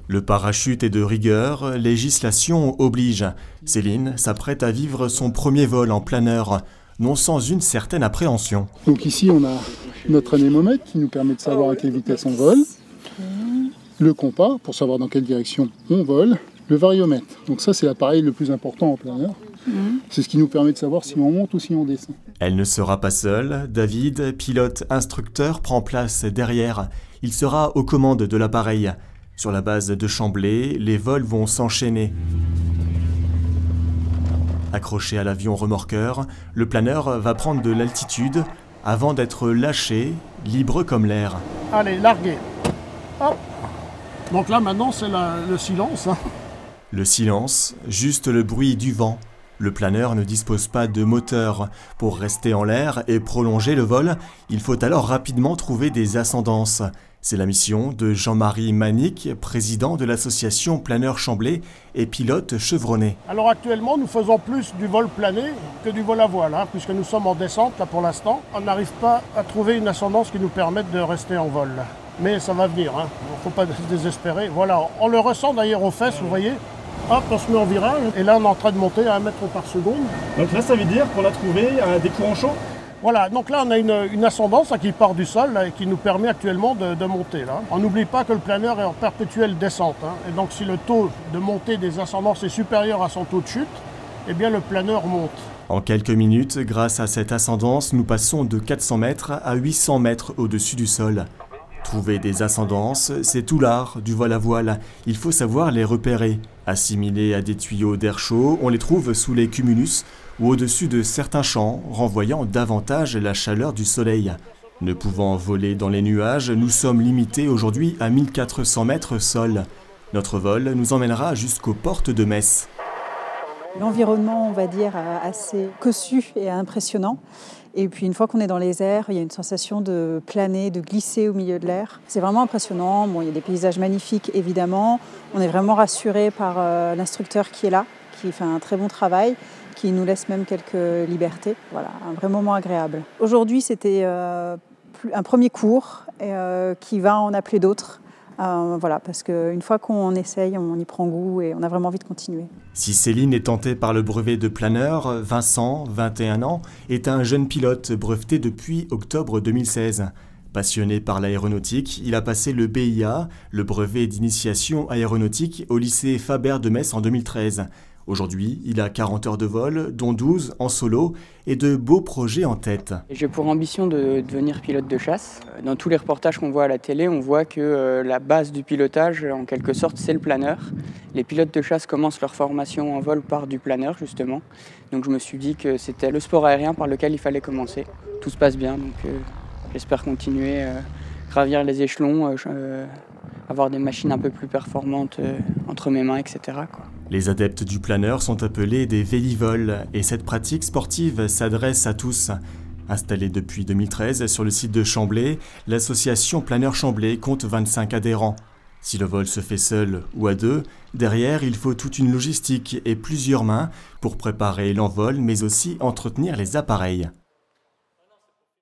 Le parachute est de rigueur, législation oblige. Céline s'apprête à vivre son premier vol en planeur, non sans une certaine appréhension. Donc ici on a notre anémomètre qui nous permet de savoir à quelle vitesse on vole, le compas pour savoir dans quelle direction on vole, le variomètre. Donc ça c'est l'appareil le plus important en planeur. C'est ce qui nous permet de savoir si on monte ou si on descend. Elle ne sera pas seule. David, pilote instructeur, prend place derrière. Il sera aux commandes de l'appareil. Sur la base de Chamblay, les vols vont s'enchaîner. Accroché à l'avion remorqueur, le planeur va prendre de l'altitude avant d'être lâché, libre comme l'air. Allez, larguez. Hop. Donc là maintenant c'est le silence. Le silence, juste le bruit du vent. Le planeur ne dispose pas de moteur. Pour rester en l'air et prolonger le vol, il faut alors rapidement trouver des ascendances. C'est la mission de Jean-Marie Manic, président de l'association Planeur Chamblay et pilote chevronné. Alors actuellement, nous faisons plus du vol plané que du vol à voile, puisque nous sommes en descente là pour l'instant. On n'arrive pas à trouver une ascendance qui nous permette de rester en vol. Mais ça va venir, il ne faut pas se désespérer. Voilà, on le ressent d'ailleurs aux fesses, vous voyez. Hop, on se met en virage, et là on est en train de monter à 1 mètre par seconde. Donc là ça veut dire qu'on a trouvé des courants chauds. Voilà, donc là on a une ascendance qui part du sol là, et qui nous permet actuellement de monter. Là. On n'oublie pas que le planeur est en perpétuelle descente. Et donc si le taux de montée des ascendances est supérieur à son taux de chute, eh bien le planeur monte. En quelques minutes, grâce à cette ascendance, nous passons de 400 mètres à 800 mètres au-dessus du sol. Trouver des ascendances, c'est tout l'art du vol à voile. Il faut savoir les repérer. Assimilés à des tuyaux d'air chaud, on les trouve sous les cumulus ou au-dessus de certains champs, renvoyant davantage la chaleur du soleil. Ne pouvant voler dans les nuages, nous sommes limités aujourd'hui à 1400 mètres sol. Notre vol nous emmènera jusqu'aux portes de Metz. L'environnement, on va dire, assez cossu et impressionnant. Et puis une fois qu'on est dans les airs, il y a une sensation de planer, de glisser au milieu de l'air. C'est vraiment impressionnant. Bon, il y a des paysages magnifiques, évidemment. On est vraiment rassuré par l'instructeur qui est là, qui fait un très bon travail, qui nous laisse même quelques libertés. Voilà, un vrai moment agréable. Aujourd'hui, c'était un premier cours qui va en appeler d'autres. Voilà, parce qu'une fois qu'on essaye, on y prend goût et on a vraiment envie de continuer. Si Céline est tentée par le brevet de planeur, Vincent, 21 ans, est un jeune pilote breveté depuis octobre 2016. Passionné par l'aéronautique, il a passé le BIA, le brevet d'initiation aéronautique, au lycée Faber de Metz en 2013. Aujourd'hui, il a 40 heures de vol, dont 12 en solo, et de beaux projets en tête. J'ai pour ambition de devenir pilote de chasse. Dans tous les reportages qu'on voit à la télé, on voit que la base du pilotage, en quelque sorte, c'est le planeur. Les pilotes de chasse commencent leur formation en vol par du planeur, justement. Donc je me suis dit que c'était le sport aérien par lequel il fallait commencer. Tout se passe bien, donc j'espère continuer, gravir les échelons, avoir des machines un peu plus performantes entre mes mains, etc. quoi. Les adeptes du planeur sont appelés des vélivoles et cette pratique sportive s'adresse à tous. Installée depuis 2013 sur le site de Chamblay, l'association Planeur Chamblay compte 25 adhérents. Si le vol se fait seul ou à deux, derrière il faut toute une logistique et plusieurs mains pour préparer l'envol mais aussi entretenir les appareils.